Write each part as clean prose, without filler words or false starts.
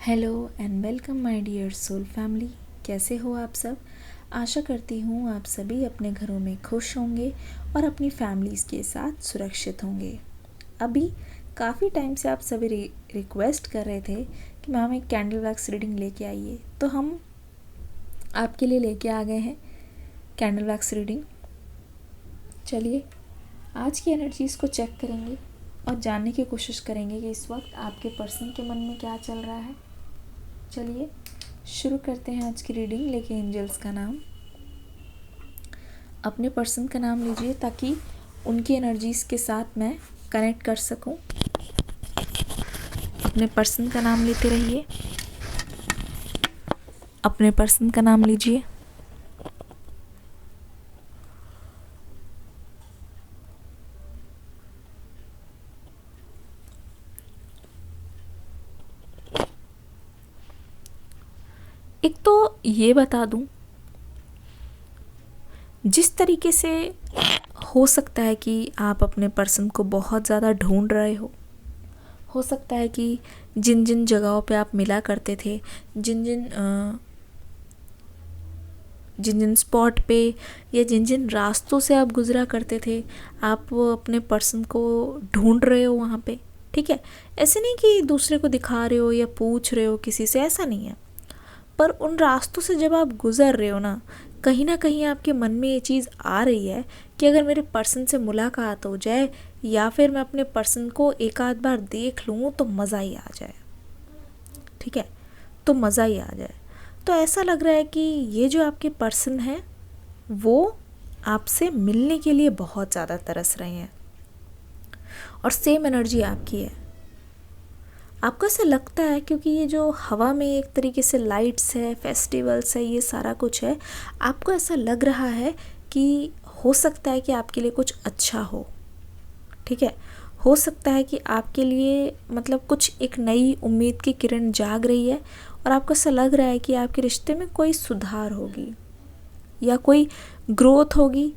Hello and welcome my dear soul family. कैसे हो आप सब। आशा करती हूँ आप सभी अपने घरों में खुश होंगे और अपनी फैमिलीज़ के साथ सुरक्षित होंगे। अभी काफ़ी टाइम से आप सभी रिक्वेस्ट कर रहे थे कि मैम एक कैंडल वैक्स रीडिंग लेके आइए, तो हम आपके लिए लेके आ गए हैं कैंडल वैक्स रीडिंग। चलिए आज की एनर्जीज़ को चेक करेंगे और जानने की कोशिश करेंगे कि इस वक्त आपके पर्सन के मन में क्या चल रहा है। चलिए शुरू करते हैं आज की रीडिंग। लेके एंजल्स का नाम, अपने पर्सन का नाम लीजिए ताकि उनकी एनर्जीज़ के साथ मैं कनेक्ट कर सकूं। अपने पर्सन का नाम लेते रहिए। अपने पर्सन का नाम लीजिए। एक तो ये बता दूं, जिस तरीके से हो सकता है कि आप अपने पर्सन को बहुत ज़्यादा ढूंढ रहे हो सकता है कि जिन जिन जगहों पे आप मिला करते थे, जिन जिन स्पॉट पे या जिन जिन रास्तों से आप गुज़रा करते थे, आप वो अपने पर्सन को ढूंढ रहे हो वहाँ पे। ठीक है, ऐसे नहीं कि दूसरे को दिखा रहे हो या पूछ रहे हो किसी से, ऐसा नहीं है। पर उन रास्तों से जब आप गुज़र रहे हो ना कहीं आपके मन में ये चीज़ आ रही है कि अगर मेरे पर्सन से मुलाकात हो जाए या फिर मैं अपने पर्सन को एक आध बार देख लूँ तो मज़ा ही आ जाए। ठीक है, तो मज़ा ही आ जाए। तो ऐसा लग रहा है कि ये जो आपके पर्सन हैं वो आपसे मिलने के लिए बहुत ज़्यादा तरस रहे हैं और सेम एनर्जी आपकी है। आपको ऐसा लगता है क्योंकि ये जो हवा में एक तरीके से लाइट्स है, फेस्टिवल्स है, ये सारा कुछ है, आपको ऐसा लग रहा है कि हो सकता है कि आपके लिए कुछ अच्छा हो। ठीक है, हो सकता है कि आपके लिए मतलब कुछ एक नई उम्मीद की किरण जाग रही है और आपको ऐसा लग रहा है कि आपके रिश्ते में कोई सुधार होगी या कोई ग्रोथ होगी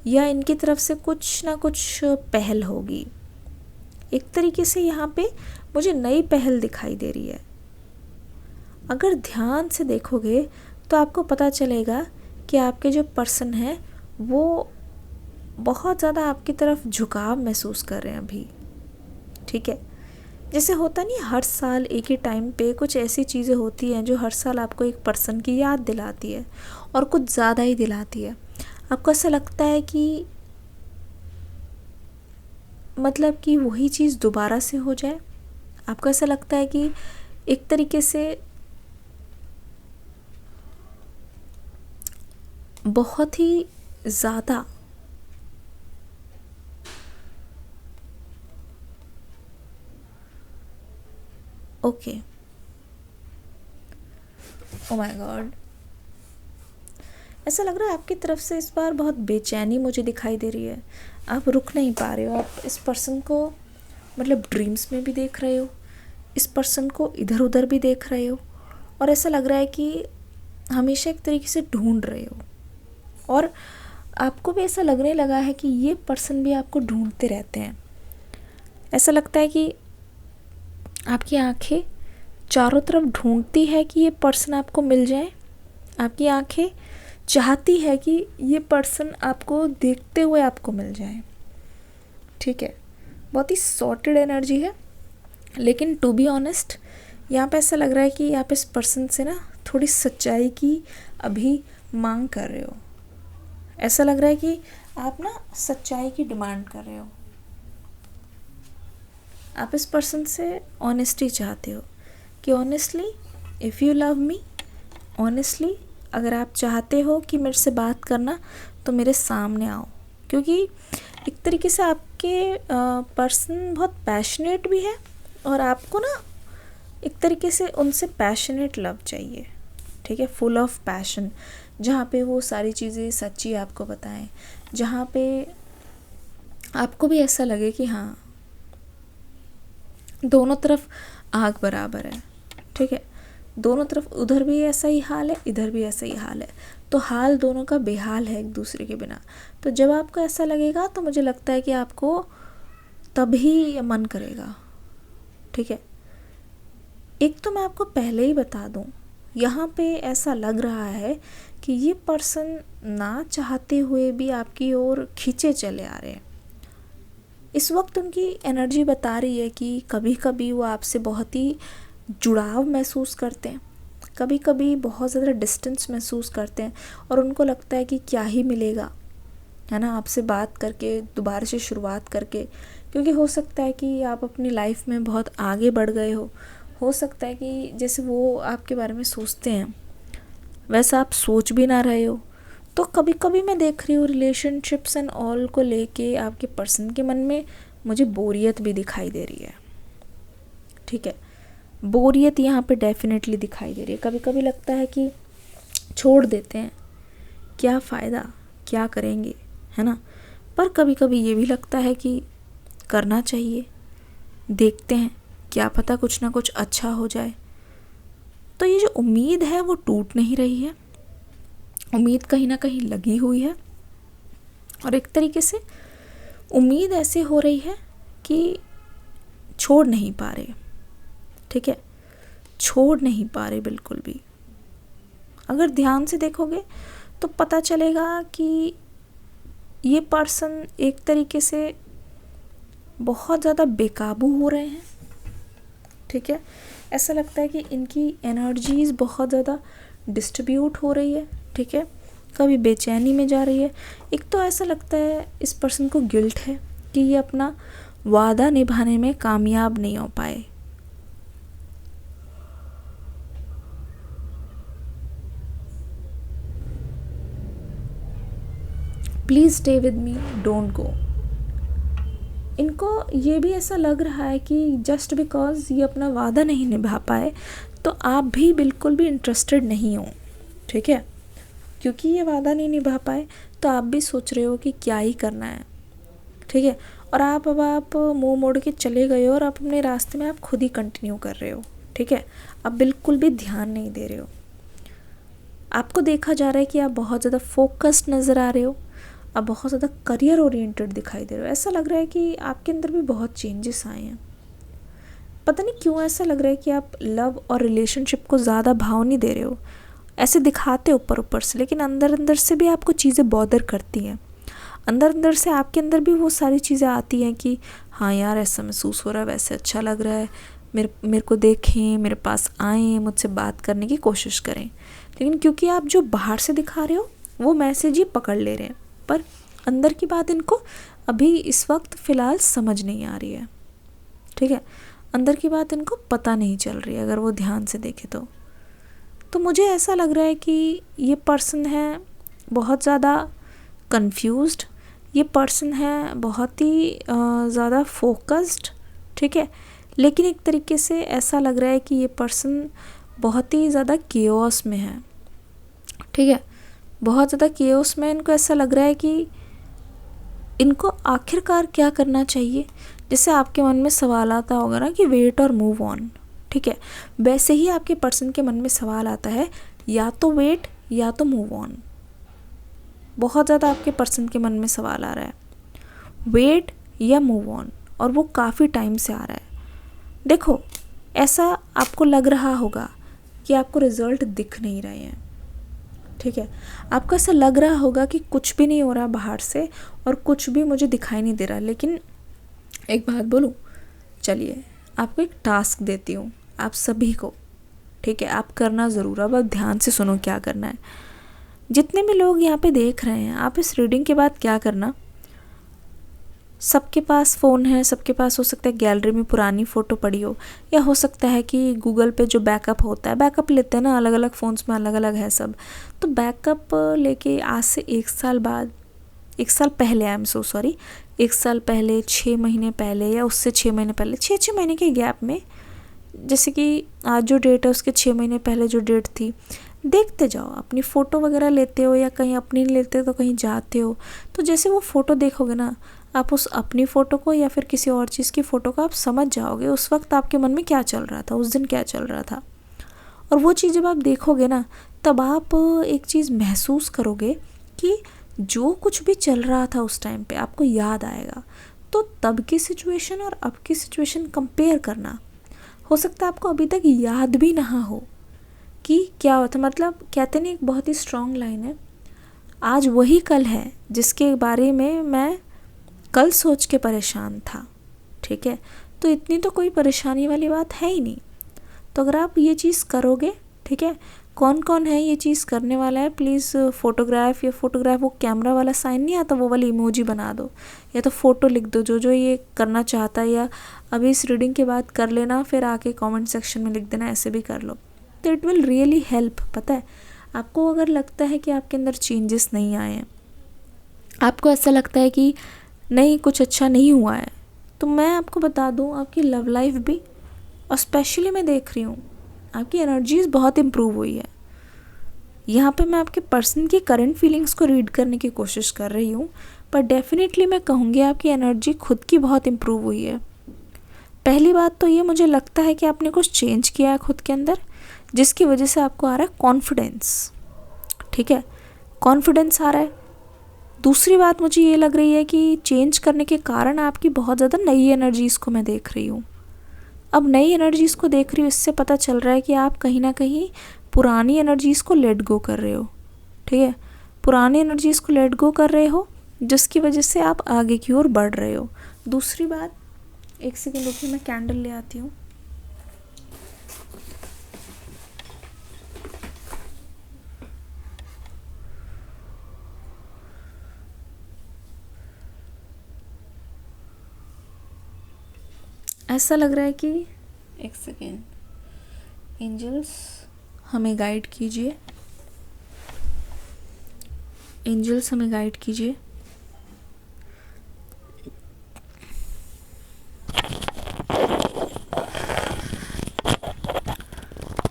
या इनकी तरफ से कुछ ना कुछ पहल होगी। एक तरीके से यहाँ पे मुझे नई पहल दिखाई दे रही है। अगर ध्यान से देखोगे तो आपको पता चलेगा कि आपके जो पर्सन हैं वो बहुत ज़्यादा आपकी तरफ झुकाव महसूस कर रहे हैं अभी। ठीक है, जैसे होता नहीं, हर साल एक ही टाइम पे कुछ ऐसी चीज़ें होती हैं जो हर साल आपको एक पर्सन की याद दिलाती है और कुछ ज़्यादा ही दिलाती है। आपको ऐसा लगता है कि मतलब कि वही चीज़ दोबारा से हो जाए। आपको ऐसा लगता है कि एक तरीके से बहुत ही ज़्यादा ओके, ओ माय गॉड, ऐसा लग रहा है आपकी तरफ से इस बार बहुत बेचैनी मुझे दिखाई दे रही है। आप रुक नहीं पा रहे हो। आप इस पर्सन को मतलब ड्रीम्स में भी देख रहे हो, इस पर्सन को इधर उधर भी देख रहे हो और ऐसा लग रहा है कि हमेशा एक तरीके से ढूंढ रहे हो और आपको भी ऐसा लगने लगा है कि ये पर्सन भी आपको ढूंढते रहते हैं। ऐसा लगता है कि आपकी आंखें चारों तरफ ढूंढती है कि ये पर्सन आपको मिल जाए। आपकी आंखें चाहती है कि ये पर्सन आपको देखते हुए आपको मिल जाए। ठीक है, बहुत ही सॉर्टेड एनर्जी है, लेकिन टू बी ऑनेस्ट यहाँ पे ऐसा लग रहा है कि आप इस पर्सन से ना थोड़ी सच्चाई की अभी मांग कर रहे हो। ऐसा लग रहा है कि आप ना सच्चाई की डिमांड कर रहे हो। आप इस पर्सन से ऑनेस्टी चाहते हो कि honestly if you love me, honestly अगर आप चाहते हो कि मेरे से बात करना तो मेरे सामने आओ। क्योंकि एक तरीके से आपके पर्सन बहुत पैशनेट भी है और आपको ना एक तरीके से उनसे पैशनेट लव चाहिए। ठीक है, फुल ऑफ पैशन, जहाँ पे वो सारी चीज़ें सच्ची आपको बताएं, जहाँ पे आपको भी ऐसा लगे कि हाँ दोनों तरफ आग बराबर है। ठीक है, दोनों तरफ, उधर भी ऐसा ही हाल है, इधर भी ऐसा ही हाल है, तो हाल दोनों का बेहाल है एक दूसरे के बिना। तो जब आपको ऐसा लगेगा तो मुझे लगता है कि आपको तभी मन करेगा। ठीक है, एक तो मैं आपको पहले ही बता दूं, यहाँ पे ऐसा लग रहा है कि ये पर्सन ना चाहते हुए भी आपकी ओर खींचे चले आ रहे हैं। इस वक्त उनकी एनर्जी बता रही है कि कभी कभी वो आपसे बहुत ही जुड़ाव महसूस करते हैं, कभी कभी बहुत ज़्यादा डिस्टेंस महसूस करते हैं, और उनको लगता है कि क्या ही मिलेगा, है ना, आपसे बात करके, दोबारा से शुरुआत करके। क्योंकि हो सकता है कि आप अपनी लाइफ में बहुत आगे बढ़ गए हो सकता है कि जैसे वो आपके बारे में सोचते हैं वैसा आप सोच भी ना रहे हो। तो कभी कभी मैं देख रही हूँ रिलेशनशिप्स एंड ऑल को लेके आपके पर्सन के मन में मुझे बोरियत भी दिखाई दे रही है। ठीक है, बोरियत यहाँ पे डेफिनेटली दिखाई दे रही है। कभी कभी लगता है कि छोड़ देते हैं, क्या फ़ायदा, क्या करेंगे, है ना। पर कभी कभी ये भी लगता है कि करना चाहिए, देखते हैं, क्या पता कुछ ना कुछ अच्छा हो जाए। तो ये जो उम्मीद है वो टूट नहीं रही है, उम्मीद कहीं ना कहीं लगी हुई है, और एक तरीके से उम्मीद ऐसे हो रही है कि छोड़ नहीं पा रहे। ठीक है, छोड़ नहीं पा रहे बिल्कुल भी। अगर ध्यान से देखोगे तो पता चलेगा कि ये पर्सन एक तरीके से बहुत ज़्यादा बेकाबू हो रहे हैं। ठीक है, ऐसा लगता है कि इनकी एनर्जीज़ बहुत ज़्यादा डिस्ट्रीब्यूट हो रही है। ठीक है, कभी बेचैनी में जा रही है। एक तो ऐसा लगता है इस पर्सन को गिल्ट है कि ये अपना वादा निभाने में कामयाब नहीं हो पाए। Please stay with me, don't go. इनको ये भी ऐसा लग रहा है कि जस्ट बिकॉज ये अपना वादा नहीं निभा पाए तो आप भी बिल्कुल भी इंटरेस्टेड नहीं हो। ठीक है, क्योंकि ये वादा नहीं निभा पाए तो आप भी सोच रहे हो कि क्या ही करना है। ठीक है, और आप मुंह मोड़ के चले गए हो और आप अपने रास्ते में आप खुद ही कंटिन्यू कर रहे हो। ठीक है, आप बिल्कुल भी ध्यान नहीं दे रहे हो। आपको देखा जा रहा है कि आप बहुत ज़्यादा फोकस्ड नज़र आ रहे हो, आप बहुत ज़्यादा करियर ओरिएंटेड दिखाई दे रहे हो। ऐसा लग रहा है कि आपके अंदर भी बहुत चेंजेस आए हैं। पता नहीं क्यों ऐसा लग रहा है कि आप लव और रिलेशनशिप को ज़्यादा भाव नहीं दे रहे हो। ऐसे दिखाते ऊपर ऊपर से, लेकिन अंदर अंदर से भी आपको चीज़ें बॉदर करती हैं। अंदर अंदर से आपके अंदर भी वो सारी चीज़ें आती हैं कि हाँ यार, ऐसा महसूस हो रहा है, वैसे अच्छा लग रहा है, मेरे को देखें, मेरे पास आएँ, मुझसे बात करने की कोशिश करें। लेकिन क्योंकि आप जो बाहर से दिखा रहे हो वो मैसेज ही पकड़ ले रहे हैं, पर अंदर की बात इनको अभी इस वक्त फ़िलहाल समझ नहीं आ रही है। ठीक है, अंदर की बात इनको पता नहीं चल रही है अगर वो ध्यान से देखे तो मुझे ऐसा लग रहा है कि ये पर्सन है बहुत ज़्यादा कंफ्यूज्ड, ये पर्सन है बहुत ही ज़्यादा फोकस्ड। ठीक है, लेकिन एक तरीके से ऐसा लग रहा है कि ये पर्सन बहुत ही ज़्यादा केओस में है। ठीक है, बहुत ज़्यादा केओस में। इनको ऐसा लग रहा है कि इनको आखिरकार क्या करना चाहिए। जैसे आपके मन में सवाल आता होगा ना कि वेट और मूव ऑन। ठीक है, वैसे ही आपके पर्सन के मन में सवाल आता है, या तो वेट या तो मूव ऑन। बहुत ज़्यादा आपके पर्सन के मन में सवाल आ रहा है, वेट या मूव ऑन, और वो काफ़ी टाइम से आ रहा है। देखो, ऐसा आपको लग रहा होगा कि आपको रिज़ल्ट दिख नहीं रहे हैं। ठीक है, आपको ऐसा लग रहा होगा कि कुछ भी नहीं हो रहा बाहर से और कुछ भी मुझे दिखाई नहीं दे रहा। लेकिन एक बात बोलूँ, चलिए आपको एक टास्क देती हूँ, आप सभी को। ठीक है, आप करना ज़रूर। अब आप ध्यान से सुनो क्या करना है। जितने भी लोग यहाँ पे देख रहे हैं, आप इस रीडिंग के बाद क्या करना, सबके पास फ़ोन है, सबके पास हो सकता है गैलरी में पुरानी फ़ोटो पड़ी हो, या हो सकता है कि गूगल पे जो बैकअप होता है, बैकअप लेते हैं ना, अलग अलग फ़ोन्स में अलग अलग है सब, तो बैकअप लेके आज से 1 साल बाद, 1 साल पहले, आई एम सो सॉरी, 1 साल पहले, 6 महीने पहले, या उससे 6 महीने पहले, 6 महीने के गैप में, जैसे कि आज जो डेट है उसके 6 महीने पहले जो डेट थी, देखते जाओ। अपनी फ़ोटो वगैरह लेते हो या कहीं अपनी नहीं लेते तो कहीं जाते हो, तो जैसे वो फ़ोटो देखोगे ना, आप उस अपनी फ़ोटो को या फिर किसी और चीज़ की फ़ोटो को आप समझ जाओगे उस वक्त आपके मन में क्या चल रहा था, उस दिन क्या चल रहा था। और वो चीज़ जब आप देखोगे ना, तब आप एक चीज़ महसूस करोगे कि जो कुछ भी चल रहा था उस टाइम पे आपको याद आएगा। तो तब की सिचुएशन और अब की सिचुएशन कंपेयर करना, हो सकता है आपको अभी तक याद भी ना हो कि क्या होता। मतलब कहते नहीं, एक बहुत ही स्ट्रॉन्ग लाइन है, आज वही कल है जिसके बारे में मैं कल सोच के परेशान था। ठीक है, तो इतनी तो कोई परेशानी वाली बात है ही नहीं। तो अगर आप ये चीज़ करोगे, ठीक है, कौन कौन है ये चीज़ करने वाला है, प्लीज़ फोटोग्राफ वो कैमरा वाला साइन नहीं आता, वो वाली इमोजी बना दो, या तो फ़ोटो लिख दो जो जो ये करना चाहता है, या अभी इस रीडिंग के बाद कर लेना, फिर आके कमेंट सेक्शन में लिख देना, ऐसे भी कर लो। तो इट विल रियली हेल्प। पता है, आपको अगर लगता है कि आपके अंदर चेंजेस नहीं आए हैं, आपको ऐसा लगता है कि नहीं कुछ अच्छा नहीं हुआ है, तो मैं आपको बता दूं, आपकी लव लाइफ भी, और स्पेशली मैं देख रही हूँ आपकी एनर्जीज बहुत इम्प्रूव हुई है। यहाँ पे मैं आपके पर्सन की करंट फीलिंग्स को रीड करने की कोशिश कर रही हूँ, पर डेफिनेटली मैं कहूँगी आपकी एनर्जी खुद की बहुत इम्प्रूव हुई है। पहली बात तो ये, मुझे लगता है कि आपने कुछ चेंज किया है खुद के अंदर, जिसकी वजह से आपको आ रहा है कॉन्फिडेंस। ठीक है, कॉन्फिडेंस आ रहा है। दूसरी बात मुझे ये लग रही है कि चेंज करने के कारण आपकी बहुत ज़्यादा नई एनर्जीज़ को मैं देख रही हूँ। अब नई एनर्जीज़ को देख रही हूँ, इससे पता चल रहा है कि आप कहीं ना कहीं पुरानी एनर्जीज़ को लेट गो कर रहे हो। ठीक है, पुरानी एनर्जीज़ को लेट गो कर रहे हो, जिसकी वजह से आप आगे की ओर बढ़ रहे हो। दूसरी बात, एक सेकेंड रुकिए, मैं कैंडल ले आती हूँ। ऐसा लग रहा है कि, एक सेकेंड, एंजल्स हमें गाइड कीजिए, एंजल्स हमें गाइड कीजिए।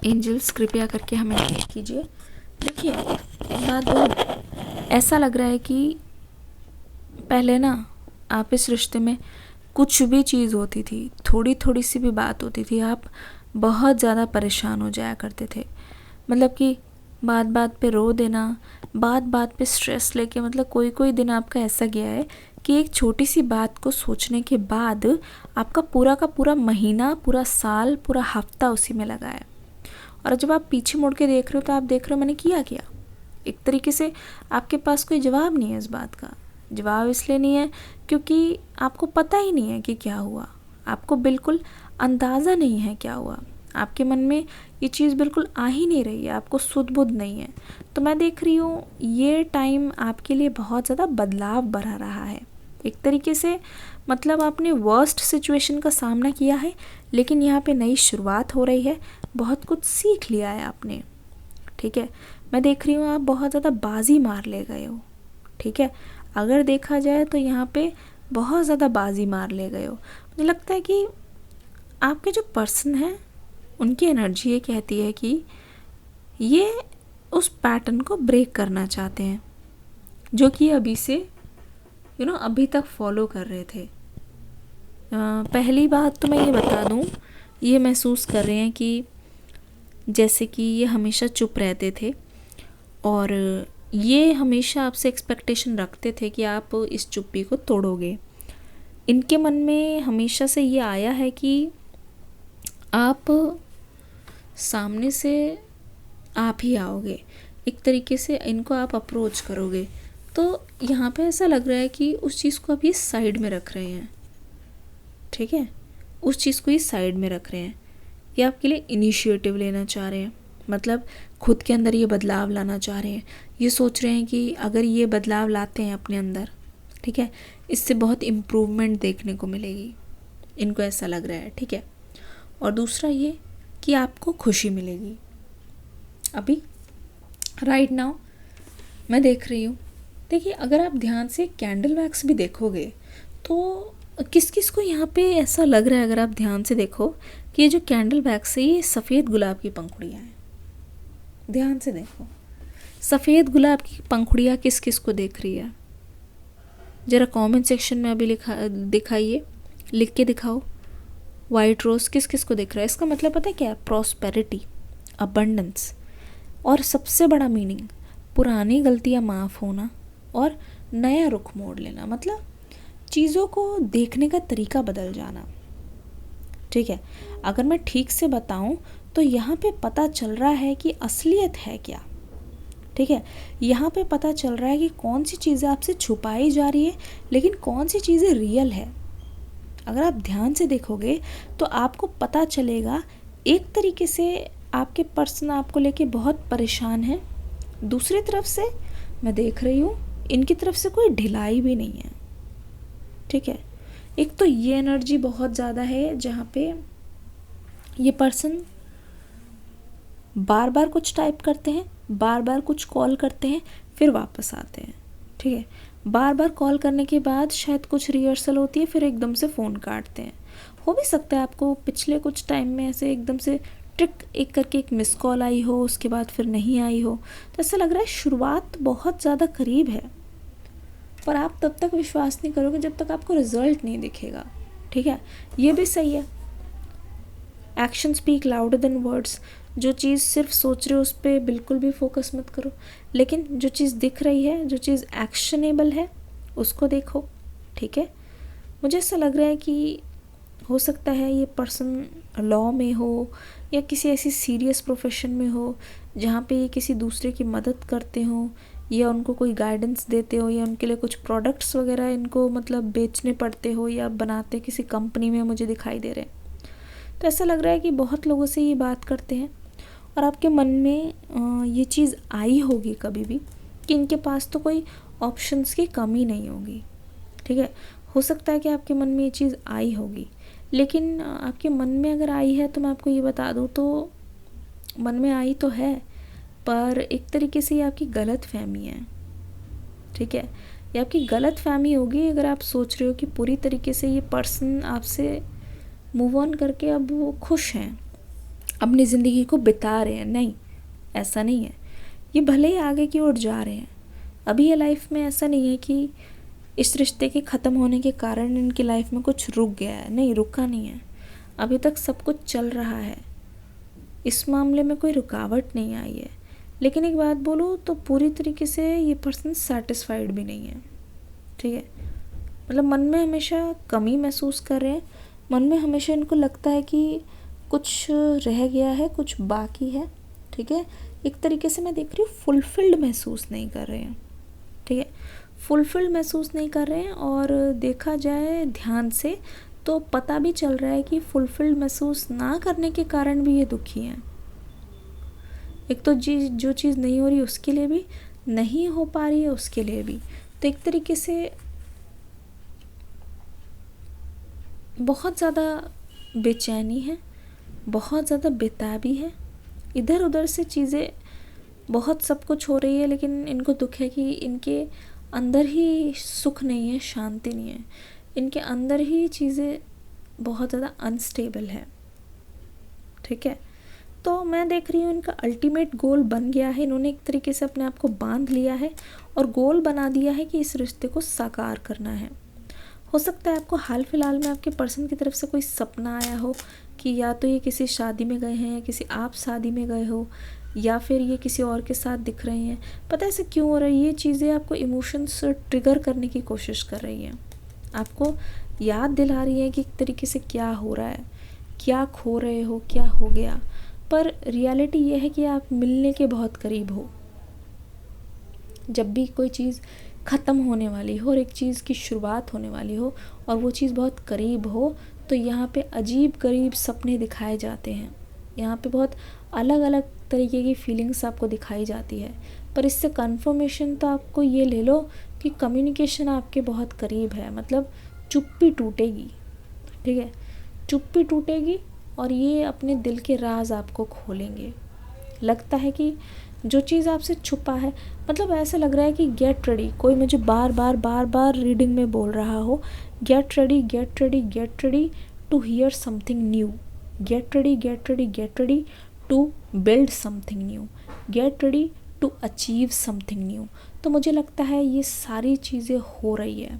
एंजल्स कृपया करके हमें गाइड कीजिए। देखिए, एक बात बोलूं, ऐसा लग रहा है कि पहले ना आप इस रिश्ते में कुछ भी चीज़ होती थी, थोड़ी थोड़ी सी भी बात होती थी, आप बहुत ज़्यादा परेशान हो जाया करते थे। मतलब कि बात बात पे रो देना, बात बात पे स्ट्रेस लेके, मतलब कोई कोई दिन आपका ऐसा गया है कि एक छोटी सी बात को सोचने के बाद आपका पूरा का पूरा महीना, पूरा साल, पूरा हफ्ता उसी में लगा है। और जब आप पीछे मुड़ के देख रहे हो तो आप देख रहे हो मैंने किया क्या। एक तरीके से आपके पास कोई जवाब नहीं है इस बात का। जवाब इसलिए नहीं है क्योंकि आपको पता ही नहीं है कि क्या हुआ, आपको बिल्कुल अंदाज़ा नहीं है क्या हुआ, आपके मन में ये चीज़ बिल्कुल आ ही नहीं रही है, आपको सुध बुध नहीं है। तो मैं देख रही हूँ ये टाइम आपके लिए बहुत ज़्यादा बदलाव बढ़ा रहा है। एक तरीके से मतलब आपने वर्स्ट सिचुएशन का सामना किया है, लेकिन यहाँ पे नई शुरुआत हो रही है, बहुत कुछ सीख लिया है आपने। ठीक है, मैं देख रही हूँ आप बहुत ज़्यादा बाजी मार ले गए हो। ठीक है, अगर देखा जाए तो यहाँ पे बहुत ज़्यादा बाजी मार ले गए हो। मुझे लगता है कि आपके जो पर्सन हैं उनकी एनर्जी ये कहती है कि ये उस पैटर्न को ब्रेक करना चाहते हैं जो कि अभी से अभी तक फॉलो कर रहे थे। पहली बात तो मैं ये बता दूं, ये महसूस कर रहे हैं कि जैसे कि ये हमेशा चुप रहते थे और ये हमेशा आपसे एक्सपेक्टेशन रखते थे कि आप इस चुप्पी को तोड़ोगे। इनके मन में हमेशा से ये आया है कि आप सामने से आप ही आओगे, एक तरीके से इनको आप अप्रोच करोगे। तो यहाँ पे ऐसा लग रहा है कि उस चीज़ को आप ये साइड में रख रहे हैं। ठीक है, उस चीज़ को ये साइड में रख रहे हैं, ये आपके लिए इनिशिएटिव लेना चाह रहे हैं, मतलब खुद के अंदर ये बदलाव लाना चाह रहे हैं। ये सोच रहे हैं कि अगर ये बदलाव लाते हैं अपने अंदर, ठीक है, इससे बहुत इम्प्रूवमेंट देखने को मिलेगी, इनको ऐसा लग रहा है। ठीक है, और दूसरा ये कि आपको खुशी मिलेगी। अभी राइट नाउ मैं देख रही हूँ, देखिए अगर आप ध्यान से कैंडल वैक्स भी देखोगे तो किस किस को यहाँ पे ऐसा लग रहा है, अगर आप ध्यान से देखो कि ये जो कैंडल वैक्स है ये सफ़ेद गुलाब की पंखुड़ियाँ हैं। ध्यान से देखो, सफ़ेद गुलाब की पंखुड़ियाँ किस किस को देख रही है, ज़रा कमेंट सेक्शन में अभी दिखाइए, लिख के दिखाओ। वाइट रोज़ किस किस को दिख रहा है? इसका मतलब पता है क्या है? प्रॉस्पेरिटी, अबंडेंस, और सबसे बड़ा मीनिंग पुरानी गलतियाँ माफ़ होना और नया रुख मोड़ लेना, मतलब चीज़ों को देखने का तरीका बदल जाना। ठीक है। अगर मैं ठीक से बताऊं तो यहाँ पे पता चल रहा है कि असलियत है क्या, ठीक है। यहाँ पे पता चल रहा है कि कौन सी चीज़ें आपसे छुपाई जा रही है लेकिन कौन सी चीज़ें रियल है। अगर आप ध्यान से देखोगे तो आपको पता चलेगा एक तरीके से आपके पर्सन आपको लेके बहुत परेशान है, दूसरी तरफ से मैं देख रही हूँ इनकी तरफ से कोई ढिलाई भी नहीं है, ठीक है। एक तो ये एनर्जी बहुत ज़्यादा है जहाँ पे ये पर्सन बार बार कुछ टाइप करते हैं, बार बार कुछ कॉल करते हैं, फिर वापस आते हैं, ठीक है। बार बार कॉल करने के बाद शायद कुछ रिहर्सल होती है, फिर एकदम से फ़ोन काटते हैं। हो भी सकता है आपको पिछले कुछ टाइम में ऐसे एकदम से ट्रिक एक करके एक मिस कॉल आई हो, उसके बाद फिर नहीं आई हो, तो ऐसा लग रहा है शुरुआत बहुत ज़्यादा करीब है, पर आप तब तक विश्वास नहीं करोगे जब तक आपको रिजल्ट नहीं दिखेगा, ठीक है। ये भी सही है, action speak louder than words. जो चीज़ सिर्फ सोच रहे हो उस पर बिल्कुल भी फोकस मत करो, लेकिन जो चीज़ दिख रही है, जो चीज़ एक्शनेबल है उसको देखो, ठीक है। मुझे ऐसा लग रहा है कि हो सकता है ये पर्सन लॉ में हो या किसी ऐसी सीरियस प्रोफेशन में हो जहाँ पे ये किसी दूसरे की मदद करते हो या उनको कोई गाइडेंस देते हो या उनके लिए कुछ प्रोडक्ट्स वगैरह इनको मतलब बेचने पड़ते हो या बनाते किसी कंपनी में मुझे दिखाई दे रहे हैं। तो ऐसा लग रहा है कि बहुत लोगों से ये बात करते हैं और आपके मन में ये चीज़ आई होगी कभी भी कि इनके पास तो कोई ऑप्शंस की कमी नहीं होगी, ठीक है। हो सकता है कि आपके मन में ये चीज़ आई होगी, लेकिन आपके मन में अगर आई है तो मैं आपको ये बता दूँ तो मन में आई तो है, पर एक तरीके से ये आपकी गलत फहमी है, ठीक है। ये आपकी गलत फहमी होगी अगर आप सोच रहे हो कि पूरी तरीके से ये पर्सन आपसे मूव ऑन करके अब वो खुश हैं, अपनी ज़िंदगी को बिता रहे हैं। नहीं, ऐसा नहीं है। ये भले ही आगे की ओर जा रहे हैं, अभी ये लाइफ में ऐसा नहीं है कि इस रिश्ते के ख़त्म होने के कारण इनकी लाइफ में कुछ रुक गया है, नहीं, रुका नहीं है, अभी तक सब कुछ चल रहा है, इस मामले में कोई रुकावट नहीं आई है। लेकिन एक बात बोलूँ तो पूरी तरीके से ये पर्सन सेटिस्फाइड भी नहीं है, ठीक है। मतलब मन में हमेशा कमी महसूस कर रहे हैं, मन में हमेशा इनको लगता है कि कुछ रह गया है, कुछ बाकी है, ठीक है। एक तरीके से मैं देख रही हूँ फुलफिल्ड महसूस नहीं कर रहे हैं, ठीक है। फुलफिल्ड महसूस नहीं कर रहे हैं और देखा जाए ध्यान से तो पता भी चल रहा है कि फुलफिल्ड महसूस ना करने के कारण भी ये दुखी हैं। एक तो जो चीज़ नहीं हो रही उसके लिए भी, नहीं हो पा रही है उसके लिए भी, तो एक तरीके से बहुत ज़्यादा बेचैनी है, बहुत ज़्यादा बेताबी है, इधर उधर से चीज़ें बहुत सब कुछ हो रही है, लेकिन इनको दुख है कि इनके अंदर ही सुख नहीं है, शांति नहीं है, इनके अंदर ही चीज़ें बहुत ज़्यादा अनस्टेबल है, ठीक है। तो मैं देख रही हूँ इनका अल्टीमेट गोल बन गया है, इन्होंने एक तरीके से अपने आप को बांध लिया है और गोल बना दिया है कि इस रिश्ते को साकार करना है। हो सकता है आपको हाल फिलहाल में आपके पर्सन की तरफ से कोई सपना आया हो कि या तो ये किसी शादी में गए हैं या किसी आप शादी में गए हो या फिर ये किसी और के साथ दिख रहे हैं। पता है ऐसे क्यों हो रहा है? ये चीज़ें आपको इमोशंस ट्रिगर करने की कोशिश कर रही हैं, आपको याद दिला रही है कि एक तरीके से क्या हो रहा है, क्या खो रहे हो, क्या हो गया। पर रियलिटी ये है कि आप मिलने के बहुत करीब हो। जब भी कोई चीज़ ख़त्म होने वाली हो और एक चीज़ की शुरुआत होने वाली हो और वो चीज़ बहुत करीब हो, तो यहाँ पे अजीब गरीब सपने दिखाए जाते हैं, यहाँ पे बहुत अलग अलग तरीके की फीलिंग्स आपको दिखाई जाती है। पर इससे कन्फर्मेशन तो आपको ये ले लो कि कम्युनिकेशन आपके बहुत करीब है, मतलब चुप्पी टूटेगी, ठीक है, चुप्पी टूटेगी और ये अपने दिल के राज आपको खोलेंगे। लगता है कि जो चीज़ आपसे छुपा है, मतलब ऐसा लग रहा है कि गेट रेडी, कोई मुझे बार बार रीडिंग में बोल रहा हो, get ready get ready get ready to hear something new, get ready get ready get ready to build something new, get ready to achieve something new. तो मुझे लगता है ये सारी चीज़ें हो रही है,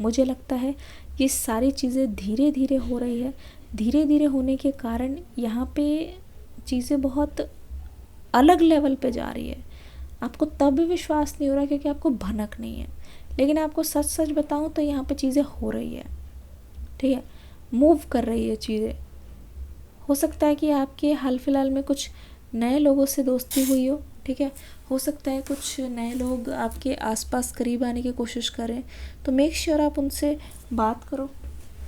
मुझे लगता है ये सारी चीज़ें धीरे धीरे हो रही है। धीरे धीरे होने के कारण यहाँ पे चीज़ें बहुत अलग लेवल पे जा रही है। आपको तब भी विश्वास नहीं हो रहा क्योंकि आपको भनक नहीं है, लेकिन आपको सच सच बताऊं तो यहाँ पे चीज़ें हो रही है, ठीक है, मूव कर रही है चीज़ें, हो सकता है कि आपके हाल फिलहाल में कुछ नए लोगों से दोस्ती हुई हो, ठीक है। हो सकता है कुछ नए लोग आपके आसपास करीब आने की कोशिश करें, तो मेक श्योर आप उनसे बात करो,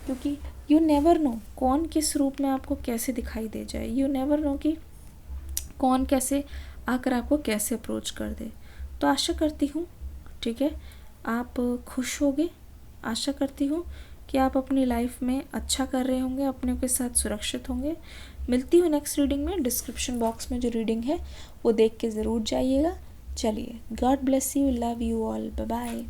क्योंकि यू नेवर नो कौन किस रूप में आपको कैसे दिखाई दे जाए। यू नेवर नो कि कौन कैसे आकर आपको कैसे अप्रोच कर दे। तो आशा करती हूँ, ठीक है, आप खुश होगे। आशा करती हूँ कि आप अपनी लाइफ में अच्छा कर रहे होंगे, अपने के साथ सुरक्षित होंगे। मिलती हूँ नेक्स्ट रीडिंग में। डिस्क्रिप्शन बॉक्स में जो रीडिंग है वो देख के ज़रूर जाइएगा। चलिए, God bless you, love you all, bye bye.